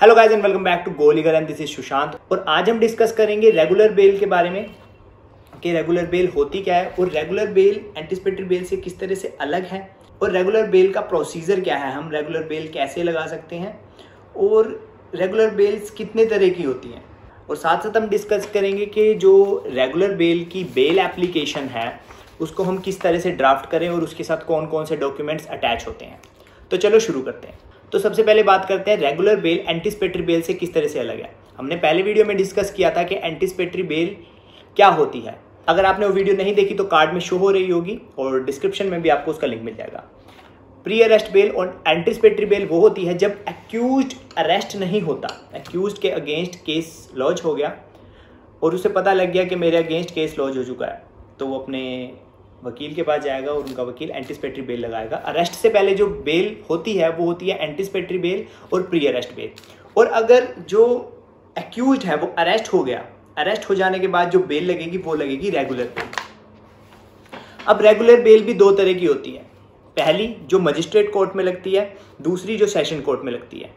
Hello guys and welcome back to go legal and this is Sushant. और आज हम discuss करेंगे रेगुलर बेल के बारे में कि रेगुलर बेल होती क्या है और रेगुलर बेल एंटिसिपेटरी बेल से किस तरह से अलग है और रेगुलर बेल का प्रोसीजर क्या है, हम रेगुलर बेल कैसे लगा सकते हैं और रेगुलर बेल्स कितने तरह की होती हैं। और साथ साथ हम डिस्कस करेंगे कि जो रेगुलर बेल की बेल एप्लीकेशन है उसको हम किस तरह से ड्राफ्ट करें और उसके साथ कौन कौन से डॉक्यूमेंट्स अटैच होते हैं। तो चलो शुरू करते हैं। तो सबसे पहले बात करते हैं रेगुलर बेल एंटिसिपेटरी बेल से किस तरह से अलग है। हमने पहले वीडियो में डिस्कस किया था कि एंटिसिपेटरी बेल क्या होती है। अगर आपने वो वीडियो नहीं देखी तो कार्ड में शो हो रही होगी और डिस्क्रिप्शन में भी आपको उसका लिंक मिल जाएगा। प्री अरेस्ट बेल और एंटिसिपेटरी बेल वो होती है जब एक्यूज्ड अरेस्ट नहीं होता, एक्यूज्ड के अगेंस्ट केस लॉन्च हो गया और उसे पता लग गया कि मेरे अगेंस्ट केस लॉन्च हो चुका है, तो वो अपने वकील के पास जाएगा और उनका वकील एंटिसिपेटरी बेल लगाएगा। अरेस्ट से पहले जो बेल होती है वो होती है एंटिसिपेटरी बेल और प्री अरेस्ट बेल। और अगर जो एक्यूज्ड है वो अरेस्ट हो गया, अरेस्ट हो जाने के बाद जो बेल लगेगी वो लगेगी रेगुलर बेल। अब रेगुलर बेल भी दो तरह की होती है, पहली जो मजिस्ट्रेट कोर्ट में लगती है, दूसरी जो सेशन कोर्ट में लगती है।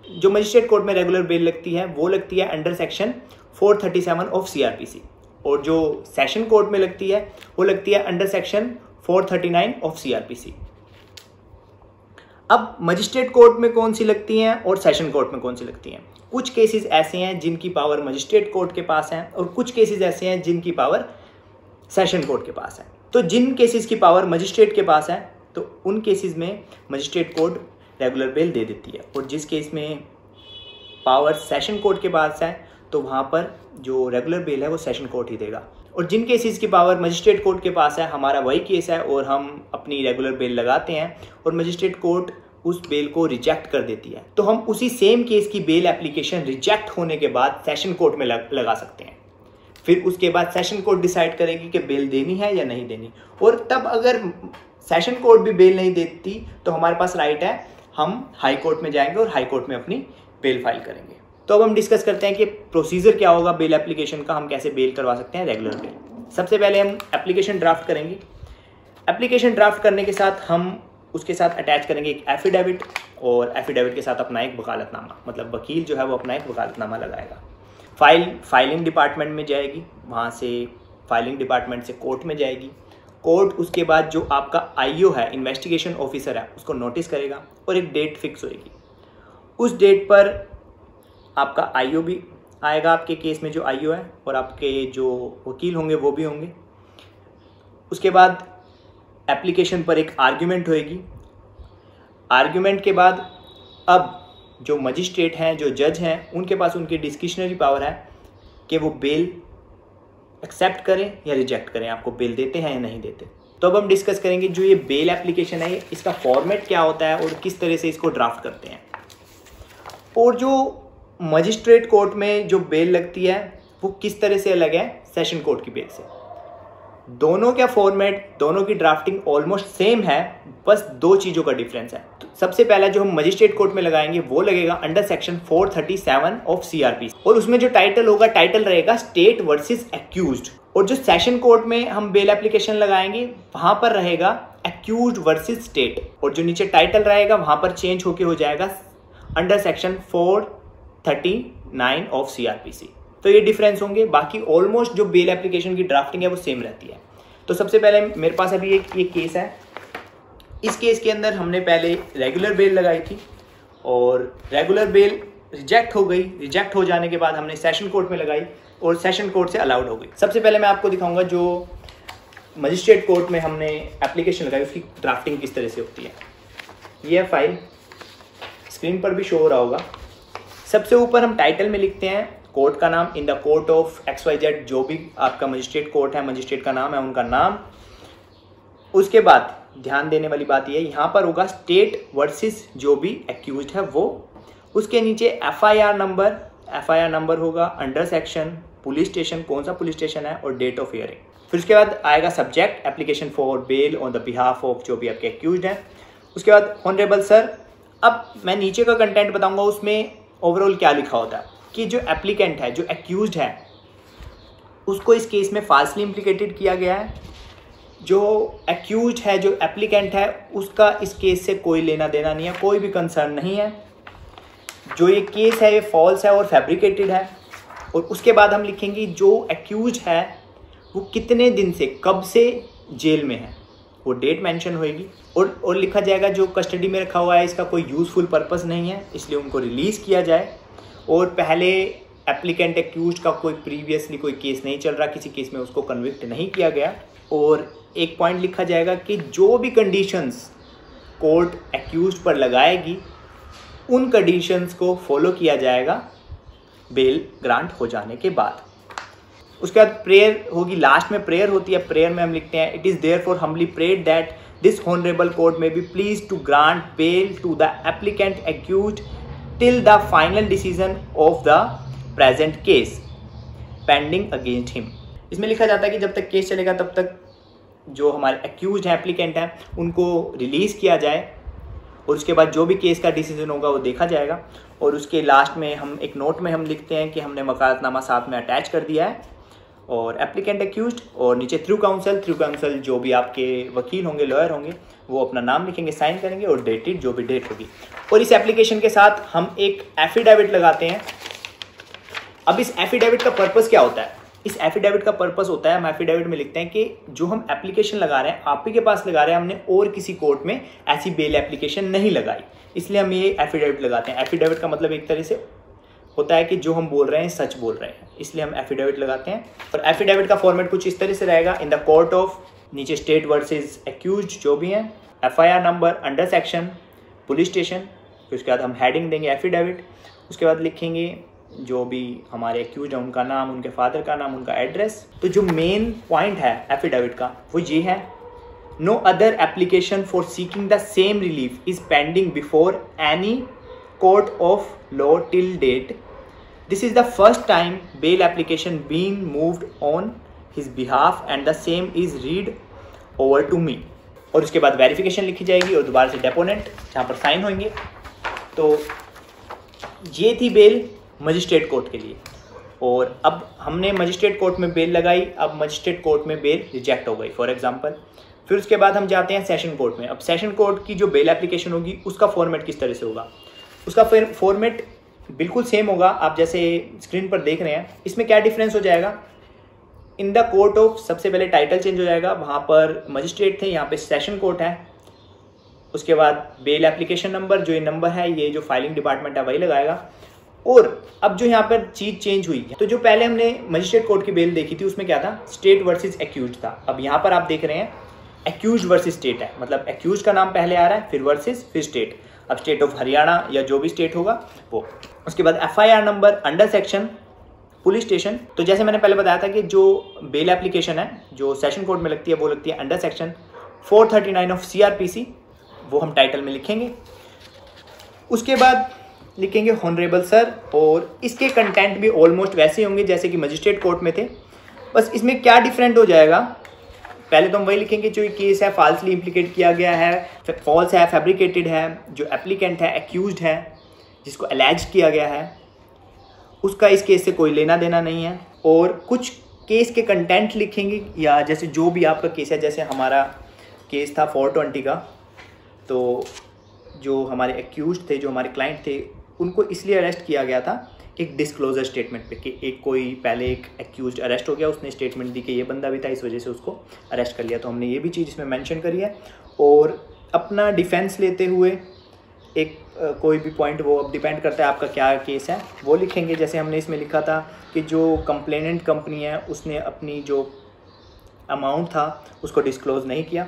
जो मजिस्ट्रेट कोर्ट में रेगुलर बेल लगती है वो लगती है अंडर सेक्शन 437 ऑफ CRPC और जो सेशन कोर्ट में लगती है वो लगती है अंडर सेक्शन 439 ऑफ CRPC। अब मजिस्ट्रेट कोर्ट में कौन सी लगती हैं और सेशन कोर्ट में कौन सी लगती हैं। कुछ केसेस ऐसे हैं जिनकी पावर मजिस्ट्रेट कोर्ट के पास है और कुछ केसेस ऐसे हैं जिनकी पावर सेशन कोर्ट के पास है। तो जिन केसेस की पावर मजिस्ट्रेट के पास है तो उन केसेस में मजिस्ट्रेट कोर्ट रेगुलर बेल दे देती है और जिस केस में पावर सेशन कोर्ट के पास है तो वहाँ पर जो रेगुलर बेल है वो सेशन कोर्ट ही देगा। और जिन केसेस की पावर मजिस्ट्रेट कोर्ट के पास है, हमारा वही केस है और हम अपनी रेगुलर बेल लगाते हैं और मजिस्ट्रेट कोर्ट उस बेल को रिजेक्ट कर देती है, तो हम उसी सेम केस की बेल एप्लीकेशन रिजेक्ट होने के बाद सेशन कोर्ट में लगा सकते हैं। फिर उसके बाद सेशन कोर्ट डिसाइड करेगी कि बेल देनी है या नहीं देनी। और तब अगर सेशन कोर्ट भी बेल नहीं देती तो हमारे पास राइट है, हम हाई कोर्ट में जाएंगे और हाई कोर्ट में अपनी बेल फाइल करेंगे। तो अब हम डिस्कस करते हैं कि प्रोसीजर क्या होगा बेल एप्लीकेशन का, हम कैसे बेल करवा सकते हैं रेगुलर बेल। सबसे पहले हम एप्लीकेशन ड्राफ्ट करेंगे। एप्लीकेशन ड्राफ्ट करने के साथ हम उसके साथ अटैच करेंगे एक एफिडेविट और एफिडेविट के साथ अपना एक वकालतनामा, मतलब वकील जो है वो अपना एक वकालतनामा लगाएगा। फाइलिंग डिपार्टमेंट में जाएगी, वहाँ से फाइलिंग डिपार्टमेंट से कोर्ट में जाएगी। कोर्ट उसके बाद जो आपका IO है, इन्वेस्टिगेशन ऑफिसर है, उसको नोटिस करेगा और एक डेट फिक्स होएगी। उस डेट पर आपका IO भी आएगा, आपके केस में जो IO है, और आपके जो वकील होंगे वो भी होंगे। उसके बाद एप्लीकेशन पर एक आर्ग्यूमेंट होएगी। आर्ग्यूमेंट के बाद अब जो मजिस्ट्रेट हैं, जो जज हैं, उनके पास उनकी डिस्क्रिशनरी पावर है कि वो बेल एक्सेप्ट करें या रिजेक्ट करें, आपको बेल देते हैं या नहीं देते। तो अब हम डिस्कस करेंगे जो ये बेल एप्लीकेशन है इसका फॉर्मेट क्या होता है और किस तरह से इसको ड्राफ्ट करते हैं। और जो मजिस्ट्रेट कोर्ट में जो बेल लगती है वो किस तरह से अलग है सेशन कोर्ट की बेल से। दोनों का फॉर्मेट, दोनों की ड्राफ्टिंग ऑलमोस्ट सेम है, बस दो चीज़ों का डिफरेंस है। तो सबसे पहला जो हम मजिस्ट्रेट कोर्ट में लगाएंगे वो लगेगा अंडर सेक्शन 437 ऑफ CRPC और उसमें जो टाइटल होगा, टाइटल रहेगा स्टेट वर्सेस एक्यूज्ड। और जो सेशन कोर्ट में हम बेल एप्लीकेशन लगाएंगे वहां पर रहेगा एक्यूज्ड वर्सेस स्टेट और जो नीचे टाइटल रहेगा वहां पर चेंज होके हो जाएगा अंडर सेक्शन 439 ऑफ CRPC। तो ये डिफरेंस होंगे, बाकी ऑलमोस्ट जो बेल एप्लीकेशन की ड्राफ्टिंग है वो सेम रहती है। तो सबसे पहले मेरे पास अभी एक ये केस है। इस केस के अंदर हमने पहले रेगुलर बेल लगाई थी और रेगुलर बेल रिजेक्ट हो गई। रिजेक्ट हो जाने के बाद हमने सेशन कोर्ट में लगाई और सेशन कोर्ट से अलाउड हो गई। सबसे पहले मैं आपको दिखाऊंगा जो मजिस्ट्रेट कोर्ट में हमने एप्लीकेशन लगाई उसकी ड्राफ्टिंग किस तरह से होती है। ये फाइल स्क्रीन पर भी शो हो रहा होगा। सबसे ऊपर हम टाइटल में लिखते हैं कोर्ट का नाम, in the court of XYZ, जो भी आपका मजिस्ट्रेट कोर्ट है, मजिस्ट्रेट का नाम है, उनका नाम। उसके बाद ध्यान देने वाली बात यह, यहाँ पर होगा स्टेट वर्सेस जो भी एक्यूज्ड है वो। उसके नीचे FIR नंबर होगा, अंडर सेक्शन, पुलिस स्टेशन, कौन सा पुलिस स्टेशन है और डेट ऑफ हियरिंग। फिर उसके बाद आएगा subject, application for bail on the behalf of जो भी आपके एक्यूज्ड है। उसके बाद ऑनरेबल सर। अब मैं नीचे का कंटेंट बताऊंगा, उसमें ओवरऑल क्या लिखा होता है कि जो एप्लीकेंट है, जो एक्यूज्ड है, उसको इस केस में फाल्सली इम्प्लीकेटेड किया गया है। जो एक्यूज्ड है, जो एप्लीकेंट है, उसका इस केस से कोई लेना देना नहीं है, कोई भी कंसर्न नहीं है। जो ये केस है ये फॉल्स है और फैब्रिकेटेड है। और उसके बाद हम लिखेंगे जो एक्यूज है वो कितने दिन से, कब से जेल में है, वो डेट मेंशन होएगी। और लिखा जाएगा जो कस्टडी में रखा हुआ है इसका कोई यूज़फुल पर्पस नहीं है, इसलिए उनको रिलीज़ किया जाए। और पहले एप्लीकेंट एक्यूज का कोई प्रीवियसली कोई केस नहीं चल रहा, किसी केस में उसको कन्विक्ट नहीं किया गया। और एक पॉइंट लिखा जाएगा कि जो भी कंडीशंस कोर्ट एक्यूज पर लगाएगी उन कंडीशंस को फॉलो किया जाएगा बेल ग्रांट हो जाने के बाद। उसके बाद प्रेयर होगी, लास्ट में प्रेयर होती है। प्रेयर में हम लिखते हैं it is therefore humbly prayed that this honourable court may be please to grant bail to the applicant accused till the final decision of the present case pending against him. इसमें लिखा जाता है कि जब तक केस चलेगा तब तक जो हमारे एक्यूज्ड हैं, एप्लीकेंट हैं, उनको रिलीज़ किया जाए और उसके बाद जो भी केस का डिसीजन होगा वो देखा जाएगा। और उसके लास्ट में हम एक नोट में हम लिखते हैं कि हमने वकालतनामा साथ में अटैच कर दिया है और एप्लीकेंट एक्यूज्ड, और नीचे थ्रू काउंसिल जो भी आपके वकील होंगे, लॉयर होंगे, वो अपना नाम लिखेंगे, साइन करेंगे और डेटेड जो भी डेट होगी। और इस एप्लीकेशन के साथ हम एक एफिडेविट लगाते हैं। अब इस एफिडेविट का पर्पस क्या होता है? इस एफिडेविट का पर्पस होता है, हम एफिडेविट में लिखते हैं कि जो हम एप्लीकेशन लगा रहे हैं आप ही के पास लगा रहे हैं, हमने और किसी कोर्ट में ऐसी बेल एप्लीकेशन नहीं लगाई, इसलिए हम ये एफिडेविट लगाते हैं। एफिडेविट का मतलब एक तरह से होता है कि जो हम बोल रहे हैं सच बोल रहे हैं, इसलिए हम एफिडेविट लगाते हैं। और एफिडेविट का फॉर्मेट कुछ इस तरह से रहेगा, इन द कोर्ट ऑफ, नीचे स्टेट वर्सेज एक्यूज्ड जो भी हैं, FIR number, under section, police station, फिर उसके बाद हम हेडिंग देंगे एफिडेविट। उसके बाद लिखेंगे जो भी हमारे एक्यूज हैं उनका नाम, उनके फादर का नाम, उनका एड्रेस। तो जो मेन पॉइंट है एफिडेविट का वो ये है, no other application for seeking the same relief is pending before any court of law till date. This is the first time bail application being moved on his behalf and the same is read over to me. और उसके बाद verification लिखी जाएगी और दोबारा से deponent जहाँ पर साइन होंगे। तो ये थी बेल मजिस्ट्रेट कोर्ट के लिए। और अब हमने मजिस्ट्रेट कोर्ट में बेल लगाई, अब मजिस्ट्रेट कोर्ट में बेल रिजेक्ट हो गई फॉर एग्जांपल। फिर उसके बाद हम जाते हैं सेशन कोर्ट में। अब सेशन कोर्ट की जो बेल एप्लीकेशन होगी उसका फॉर्मेट किस तरह से होगा? उसका फिर फॉर्मेट बिल्कुल सेम होगा, आप जैसे स्क्रीन पर देख रहे हैं। इसमें क्या डिफरेंस हो जाएगा? इन द कोर्ट ऑफ सबसे पहले टाइटल चेंज हो जाएगा, वहाँ पर मजिस्ट्रेट थे, यहाँ पे सेशन कोर्ट है। उसके बाद बेल एप्लीकेशन नंबर, जो ये नंबर है ये जो फाइलिंग डिपार्टमेंट है वही लगाएगा। और अब जो यहाँ पर चीज़ चेंज हुई है, तो जो पहले हमने मजिस्ट्रेट कोर्ट की बेल देखी थी उसमें क्या था? स्टेट वर्सेस एक्यूज था। अब यहाँ पर आप देख रहे हैं एक्यूज वर्सेस स्टेट है, मतलब एक्यूज का नाम पहले आ रहा है, फिर वर्सेस, फिर स्टेट। अब स्टेट ऑफ हरियाणा या जो भी स्टेट होगा वो। उसके बाद FIR number, under section, police station. तो जैसे मैंने पहले बताया था कि जो बेल एप्लीकेशन है जो सेशन कोर्ट में लगती है वो लगती है अंडर सेक्शन 439 ऑफ CRPC, वो हम टाइटल में लिखेंगे। उसके बाद लिखेंगे हॉनरेबल सर, और इसके कंटेंट भी ऑलमोस्ट वैसे होंगे जैसे कि मजिस्ट्रेट कोर्ट में थे। बस इसमें क्या डिफरेंट हो जाएगा, पहले तो हम वही लिखेंगे जो ये केस है फॉल्सली इम्प्लीकेट किया गया है, फॉल्स है, फैब्रिकेटेड है, जो एप्लीकेंट है, एक्यूज्ड है, जिसको एलेज किया गया है, उसका इस केस से कोई लेना देना नहीं है। और कुछ केस के कंटेंट लिखेंगे, या जैसे जो भी आपका केस है, जैसे हमारा केस था 420 का, तो जो हमारे एक्यूज्ड थे, जो हमारे क्लाइंट थे, उनको इसलिए अरेस्ट किया गया था एक डिस्क्लोजर स्टेटमेंट पे कि एक कोई पहले एक एक्यूज्ड अरेस्ट हो गया, उसने स्टेटमेंट दी कि ये बंदा भी था, इस वजह से उसको अरेस्ट कर लिया। तो हमने ये भी चीज़ इसमें मेंशन करी है। और अपना डिफेंस लेते हुए एक कोई भी पॉइंट, वो अब डिपेंड करता है आपका क्या केस है, वो लिखेंगे। जैसे हमने इसमें लिखा था कि जो कंप्लेनेंट कंपनी है उसने अपनी जो अमाउंट था उसको डिस्क्लोज़ नहीं किया।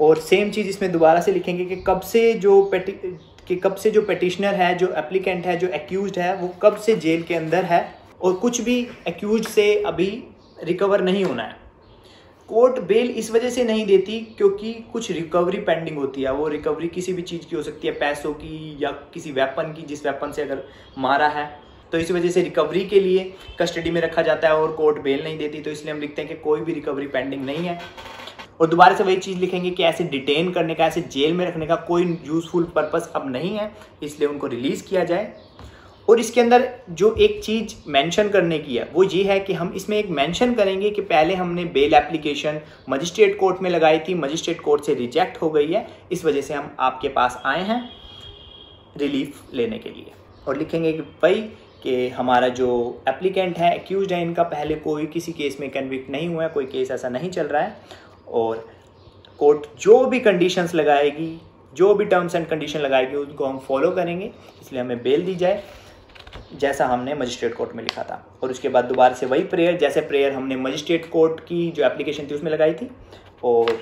और सेम चीज़ इसमें दोबारा से लिखेंगे कि कब से जो पेटिशनर है, जो एप्लीकेंट है, जो एक्यूज्ड है, वो कब से जेल के अंदर है और कुछ भी एक्यूज्ड से अभी रिकवर नहीं होना है। कोर्ट बेल इस वजह से नहीं देती क्योंकि कुछ रिकवरी पेंडिंग होती है। वो रिकवरी किसी भी चीज़ की हो सकती है, पैसों की या किसी वेपन की, जिस वेपन से अगर मारा है, तो इस वजह से रिकवरी के लिए कस्टडी में रखा जाता है और कोर्ट बेल नहीं देती। तो इसलिए हम लिखते हैं कि कोई भी रिकवरी पेंडिंग नहीं है। और दोबारा से वही चीज़ लिखेंगे कि ऐसे डिटेन करने का, ऐसे जेल में रखने का कोई यूज़फुल पर्पस अब नहीं है, इसलिए उनको रिलीज़ किया जाए। और इसके अंदर जो एक चीज़ मेंशन करने की है वो ये है कि हम इसमें एक मेंशन करेंगे कि पहले हमने बेल एप्लीकेशन मजिस्ट्रेट कोर्ट में लगाई थी, मजिस्ट्रेट कोर्ट से रिजेक्ट हो गई है, इस वजह से हम आपके पास आए हैं रिलीफ लेने के लिए। और लिखेंगे कि भाई कि हमारा जो एप्लीकेंट है, एक्यूज्ड है, इनका पहले कोई किसी केस में कन्विक्ट नहीं हुआ है, कोई केस ऐसा नहीं चल रहा है, और कोर्ट जो भी कंडीशंस लगाएगी, जो भी टर्म्स एंड कंडीशन लगाएगी उनको हम फॉलो करेंगे, इसलिए हमें बेल दी जाए, जैसा हमने मजिस्ट्रेट कोर्ट में लिखा था। और उसके बाद दोबारा से वही प्रेयर, जैसे प्रेयर हमने मजिस्ट्रेट कोर्ट की जो एप्लीकेशन थी उसमें लगाई थी, और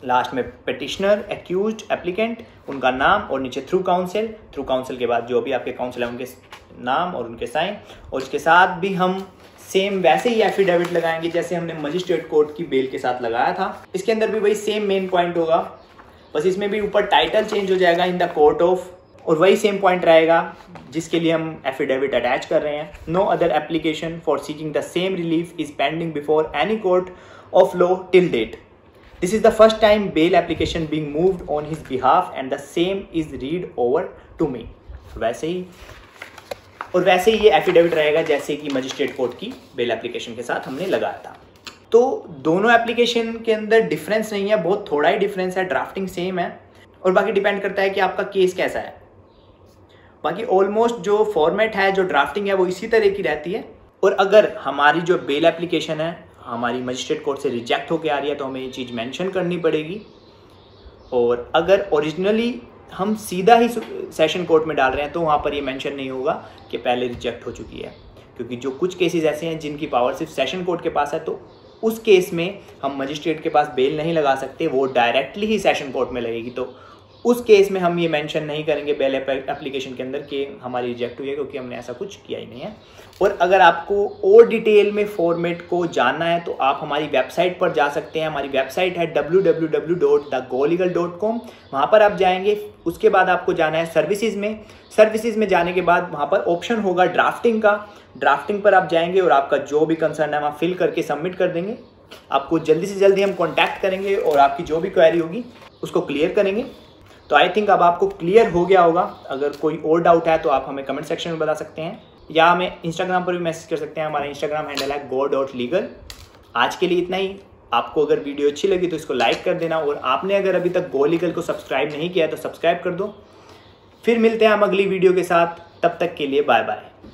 लास्ट में पिटिशनर, एक्यूज्ड, एप्लीकेंट, उनका नाम, और नीचे थ्रू काउंसिल के बाद जो भी आपके काउंसिल है उनके नाम और उनके साइन, और इसके साथ भी हम सेम वैसे ही एफिडेविट लगाएंगे जैसे हमने मजिस्ट्रेट कोर्ट की बेल के साथ लगाया था। इसके अंदर भी वही सेम मेन पॉइंट होगा, बस इसमें भी ऊपर टाइटल चेंज हो जाएगा इन द कोर्ट ऑफ, और वही सेम पॉइंट रहेगा जिसके लिए हम एफिडेविट अटैच कर रहे हैं। No other application for seeking the same relief is pending before any court of law till date. This is the first time bail application being moved on his behalf and the same is read over to me। वैसे ही ये affidavit रहेगा जैसे कि magistrate court की bail application के साथ हमने लगाया था। तो दोनों एप्लीकेशन के अंदर डिफरेंस नहीं है, बहुत थोड़ा ही डिफरेंस है, ड्राफ्टिंग सेम है, और बाकी डिपेंड करता है कि आपका केस कैसा है। बाकी ऑलमोस्ट जो फॉर्मेट है, जो ड्राफ्टिंग है, वो इसी तरह की रहती है। और अगर हमारी जो बेल एप्लीकेशन है हमारी मजिस्ट्रेट कोर्ट से रिजेक्ट होकर आ रही है तो हमें ये चीज़ मेंशन करनी पड़ेगी, और अगर ओरिजिनली हम सीधा ही सेशन कोर्ट में डाल रहे हैं तो वहाँ पर ये मेंशन नहीं होगा कि पहले रिजेक्ट हो चुकी है, क्योंकि जो कुछ केसेस ऐसे हैं जिनकी पावर सिर्फ सेशन कोर्ट के पास है, तो उस केस में हम मजिस्ट्रेट के पास बेल नहीं लगा सकते, वो डायरेक्टली ही सेशन कोर्ट में लगेगी। तो उस केस में हम ये मेंशन नहीं करेंगे बेल एप्लीकेशन के अंदर कि हमारी रिजेक्ट हुई है, क्योंकि हमने ऐसा कुछ किया ही नहीं है। और अगर आपको और डिटेल में फॉर्मेट को जानना है तो आप हमारी वेबसाइट पर जा सकते हैं। हमारी वेबसाइट है www.thegolegal.com। वहाँ पर आप जाएंगे, उसके बाद आपको जाना है सर्विसेज में जाने के बाद वहाँ पर ऑप्शन होगा ड्राफ्टिंग का। ड्राफ्टिंग पर आप जाएंगे और आपका जो भी कंसर्न है वहाँ फिल करके सबमिट कर देंगे। आपको जल्दी से जल्दी हम कॉन्टैक्ट करेंगे और आपकी जो भी क्वेरी होगी उसको क्लियर करेंगे। तो आई थिंक अब आपको क्लियर हो गया होगा। अगर कोई और डाउट है तो आप हमें कमेंट सेक्शन में बता सकते हैं, या हमें इंस्टाग्राम पर भी मैसेज कर सकते हैं। हमारा इंस्टाग्राम हैंडल है go.legal। आज के लिए इतना ही। आपको अगर वीडियो अच्छी लगी तो इसको लाइक कर देना, और आपने अगर अभी तक गो लीगल को सब्सक्राइब नहीं किया तो सब्सक्राइब कर दो। फिर मिलते हैं हम अगली वीडियो के साथ, तब तक के लिए बाय बाय।